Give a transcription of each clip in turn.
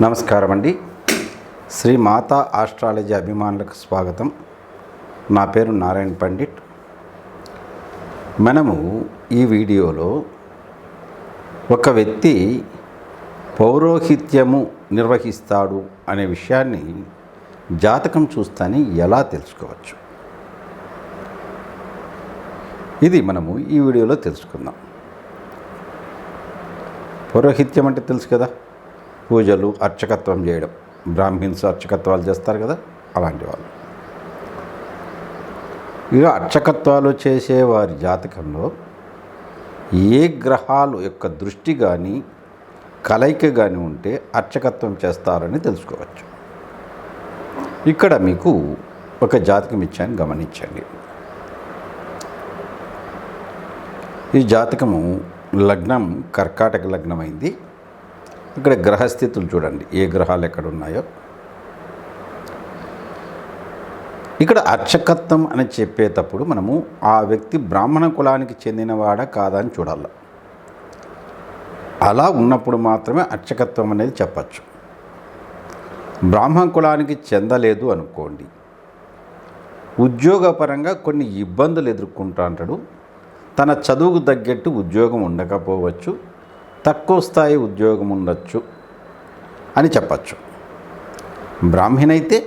నమస్కారం అండి. శ్రీ మాతా ఆస్ట్రాలజీ అభిమానులకు స్వాగతం. నా పేరు నారాయణ పండిట్. మనము ఈ వీడియోలో ఒక వ్యక్తి పౌరోహిత్యము నిర్వహిస్తాడు అనే విషయాన్ని జాతకం చూస్తానే ఎలా తెలుసుకోవచ్చు, ఇది మనము ఈ వీడియోలో తెలుసుకుందాం. పౌరోహిత్యం అంటే తెలుసు కదా, పూజలు, అర్చకత్వం చేయడం. బ్రాహ్మిన్స్ అర్చకత్వాలు చేస్తారు కదా, అలాంటి వాళ్ళు. ఇక అర్చకత్వాలు చేసే వారి జాతకంలో ఏ గ్రహాలు యొక్క దృష్టి కానీ కలయిక కానీ ఉంటే అర్చకత్వం చేస్తారని తెలుసుకోవచ్చు. ఇక్కడ మీకు ఒక జాతకం ఇచ్చాను, గమనించండి. ఈ జాతకము లగ్నం కర్కాటక లగ్నం అయింది. ఇక్కడ గ్రహస్థితులు చూడండి, ఏ గ్రహాలు ఎక్కడ ఉన్నాయో. ఇక్కడ అర్చకత్వం అని చెప్పేటప్పుడు మనము ఆ వ్యక్తి బ్రాహ్మణ కులానికి చెందినవాడా కాదా అని చూడాలి. అలా ఉన్నప్పుడు మాత్రమే అర్చకత్వం అనేది చెప్పచ్చు. బ్రాహ్మణ కులానికి చెందలేదు అనుకోండి, ఉద్యోగపరంగా కొన్ని ఇబ్బందులు ఎదుర్కొంటూ ఉంటాడు. తన చదువుకు తగ్గట్టు ఉద్యోగం ఉండకపోవచ్చు, తక్కువ స్థాయి ఉద్యోగం ఉండొచ్చు అని చెప్పచ్చు. బ్రాహ్మణైతే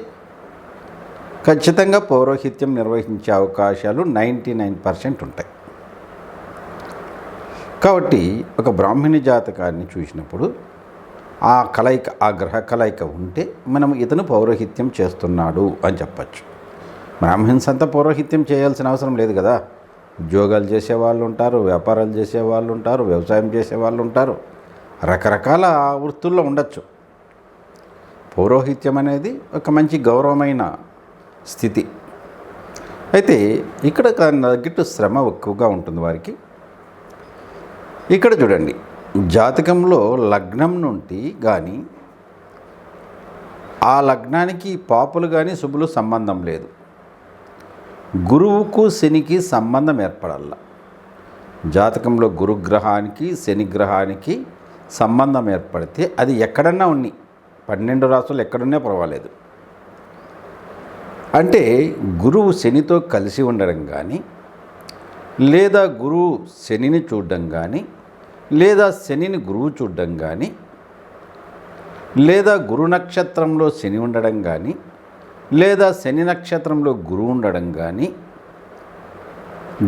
ఖచ్చితంగా పౌరోహిత్యం నిర్వహించే అవకాశాలు 99% ఉంటాయి. కాబట్టి ఒక బ్రాహ్మణి జాతకాన్ని చూసినప్పుడు ఆ కలయిక, ఆ గ్రహ కలయిక ఉంటే మనం ఇతను పౌరోహిత్యం చేస్తున్నాడు అని చెప్పచ్చు. బ్రాహ్మణ్స్ అంతా పౌరోహిత్యం చేయాల్సిన అవసరం లేదు కదా. ఉద్యోగాలు చేసేవాళ్ళు ఉంటారు, వ్యాపారాలు చేసేవాళ్ళు ఉంటారు, వ్యవసాయం చేసేవాళ్ళు ఉంటారు, రకరకాల వృత్తుల్లో ఉండొచ్చు. పౌరోహిత్యం అనేది ఒక మంచి గౌరవమైన స్థితి. అయితే ఇక్కడ తగ్గట్టు శ్రమ ఎక్కువగా ఉంటుంది వారికి. ఇక్కడ చూడండి, జాతకంలో లగ్నం నుండి కానీ ఆ లగ్నానికి పాపులు కానీ శుభులు సంబంధం లేదు. గురువుకు శనికి సంబంధం ఏర్పడాల. జాతకంలో గురుగ్రహానికి శనిగ్రహానికి సంబంధం ఏర్పడితే అది ఎక్కడన్నా ఉన్ని 12 రాసులు ఎక్కడున్నా పర్వాలేదు. అంటే గురువు శనితో కలిసి ఉండడం కానీ, లేదా గురువు శనిని చూడడం కానీ, లేదా శనిని గురువు చూడడం కానీ, లేదా గురు నక్షత్రంలో శని ఉండడం కానీ, లేదా శని నక్షత్రంలో గురువు ఉండడం కానీ,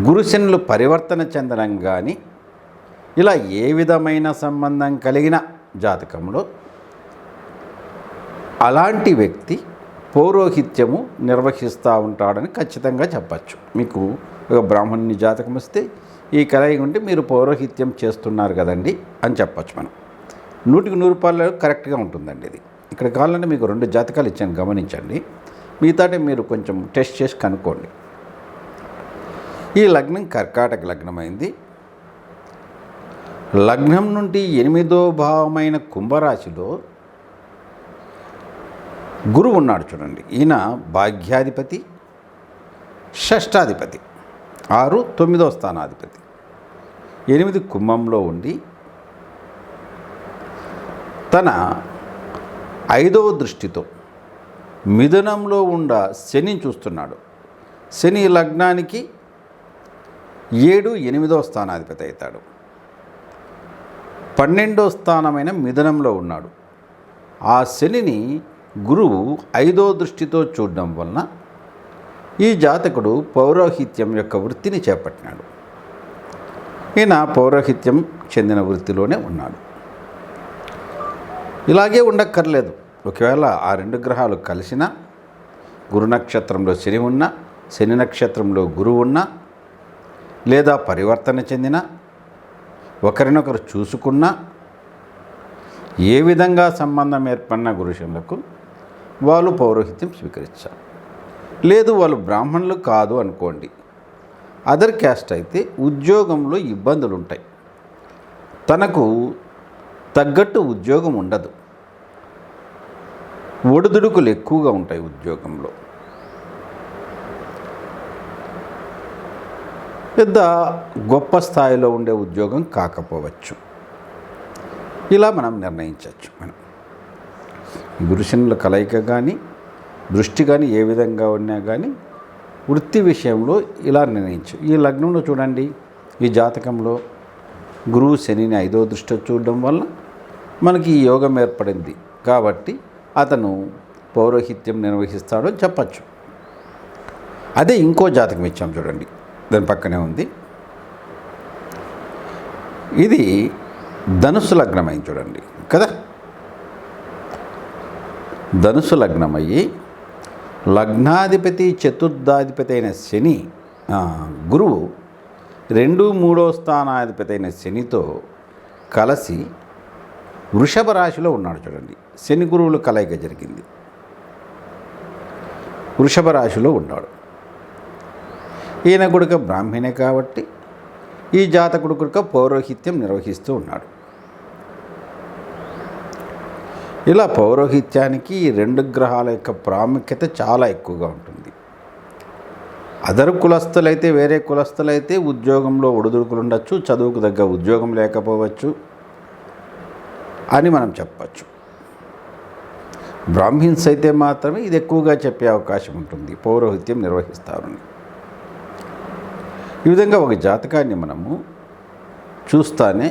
గురు శనులు పరివర్తన చెందడం కానీ, ఇలా ఏ విధమైన సంబంధం కలిగిన జాతకంలో అలాంటి వ్యక్తి పౌరోహిత్యము నిర్వహిస్తూ ఉంటాడని ఖచ్చితంగా చెప్పచ్చు. మీకు ఒక బ్రాహ్మణుని జాతకం వస్తే ఈ కలయిక ఉంటే మీరు పౌరోహిత్యం చేస్తున్నారు కదండి అని చెప్పచ్చు. మనం 100% కరెక్ట్గా ఉంటుందండి ఇది. ఇక్కడ కావాలంటే మీకు 2 జాతకాలు ఇచ్చాను, గమనించండి. మిగతాటే మీరు కొంచెం టెస్ట్ చేసి కనుక్కోండి. ఈ లగ్నం కర్కాటక లగ్నమైంది. లగ్నం నుండి 8వ భావమైన కుంభరాశిలో గురువు ఉన్నాడు చూడండి. ఈయన భాగ్యాధిపతి, షష్టాధిపతి, 6 9వ స్థానాధిపతి. 8 కుంభంలో ఉండి తన 5వ దృష్టితో మిథునంలో ఉండ శని చూస్తున్నాడు. శని లగ్నానికి 7 8వ స్థానాధిపతి అవుతాడు. 12వ స్థానమైన మిథునంలో ఉన్నాడు. ఆ శనిని గురువు 5వ దృష్టితో చూడడం వలన ఈ జాతకుడు పౌరోహిత్యం యొక్క వృత్తిని చేపట్టినాడు. ఈయన పౌరోహిత్యం చెందిన వృత్తిలోనే ఉన్నాడు. ఇలాగే ఉండక్కర్లేదు. ఒకవేళ ఆ 2 గ్రహాలు కలిసినా, గురు నక్షత్రంలో శని ఉన్నా, శని నక్షత్రంలో గురువు ఉన్నా, లేదా పరివర్తన చెందిన ఒకరినొకరు చూసుకున్నా, ఏ విధంగా సంబంధం ఏర్పడిన గురుషులకు వాళ్ళు పౌరోహిత్యం స్వీకరించారు. లేదు వాళ్ళు బ్రాహ్మణులు కాదు అనుకోండి, అదర్ క్యాస్ట్ అయితే ఉద్యోగంలో ఇబ్బందులు ఉంటాయి. తనకు తగ్గట్టు ఉద్యోగం ఉండదు, ఒడిదుడుకులు ఎక్కువగా ఉంటాయి ఉద్యోగంలో. పెద్ద గొప్ప స్థాయిలో ఉండే ఉద్యోగం కాకపోవచ్చు. ఇలా మనం నిర్ణయించవచ్చు. గురు శనుల కలయిక కానీ దృష్టి కానీ ఏ విధంగా ఉన్నా కానీ వృత్తి విషయంలో ఇలా నిర్ణయించు. ఈ లగ్నంలో చూడండి, ఈ జాతకంలో గురువు శనిని 5వ దృష్టి చూడడం వల్ల మనకి ఈ యోగం ఏర్పడింది కాబట్టి అతను పౌరోహిత్యం నిర్వహిస్తాడు అని చెప్పచ్చు. అదే ఇంకో జాతకం ఇచ్చాం చూడండి, దాని పక్కనే ఉంది. ఇది ధనుసు లగ్నమైంది చూడండి కదా. ధనుసు లగ్నమయ్యి లగ్నాధిపతి చతుర్థాధిపతి అయిన శని గురువు 2, 3వ స్థానాధిపతి అయిన శనితో కలిసి వృషభ రాశిలో ఉన్నాడు చూడండి. శని గురువులు కలయిక జరిగింది, వృషభ రాశిలో ఉన్నాడు. ఈయన కొడుక బ్రాహ్మణే కాబట్టి ఈ జాతకుడు కొడుక పౌరోహిత్యం నిర్వహిస్తూ ఉన్నాడు. ఇలా పౌరోహిత్యానికి ఈ 2 గ్రహాల యొక్క ప్రాముఖ్యత చాలా ఎక్కువగా ఉంటుంది. అదర్ కులస్తులైతే, వేరే కులస్తులైతే ఉద్యోగంలో ఒడిదుడుకులు ఉండొచ్చు, చదువుకు తగ్గ ఉద్యోగం లేకపోవచ్చు అని మనం చెప్పచ్చు. బ్రాహ్మిన్స్ అయితే మాత్రమే ఇది ఎక్కువగా చెప్పే అవకాశం ఉంటుంది, పౌరోహిత్యం నిర్వహిస్తారని. ఈ విధంగా ఒక జాతకాన్ని మనము చూస్తానే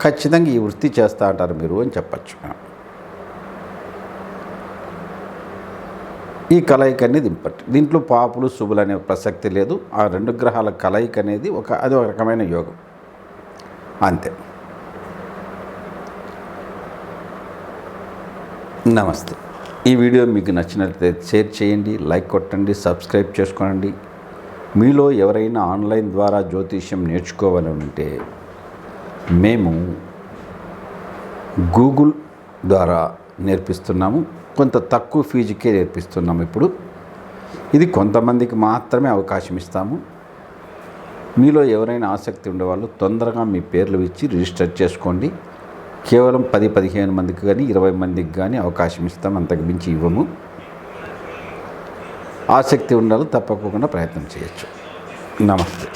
ఖచ్చితంగా ఈ వృత్తి చేస్తూ అంటారు మీరు అని చెప్పచ్చు. ఈ కలయిక అనేది ఇంపార్టెంట్. దీంట్లో పాపులు శుభులు అనే ప్రసక్తి లేదు. ఆ 2 గ్రహాల కలయిక అనేది అది ఒక రకమైన యోగం అంతే. నమస్తే. ఈ వీడియో మీకు నచ్చినట్లయితే షేర్ చేయండి, లైక్ కొట్టండి, సబ్స్క్రైబ్ చేసుకోండి. మీలో ఎవరైనా ఆన్లైన్ ద్వారా జ్యోతిష్యం నేర్చుకోవాలంటే మేము గూగుల్ ద్వారా నేర్పిస్తున్నాము. కొంత తక్కువ ఫీజుకే నేర్పిస్తున్నాము. ఇప్పుడు ఇది కొంతమందికి మాత్రమే అవకాశం ఇస్తాము. మీలో ఎవరైనా ఆసక్తి ఉండేవాళ్ళు తొందరగా మీ పేర్లు ఇచ్చి రిజిస్టర్ చేసుకోండి. కేవలం 10-15 మందికి కానీ 20 మందికి కానీ అవకాశం ఇస్తాం, అంతకు మించి ఇవ్వము. ఆసక్తి ఉండాలి, తప్పకుండా ప్రయత్నం చేయొచ్చు. నమస్తే.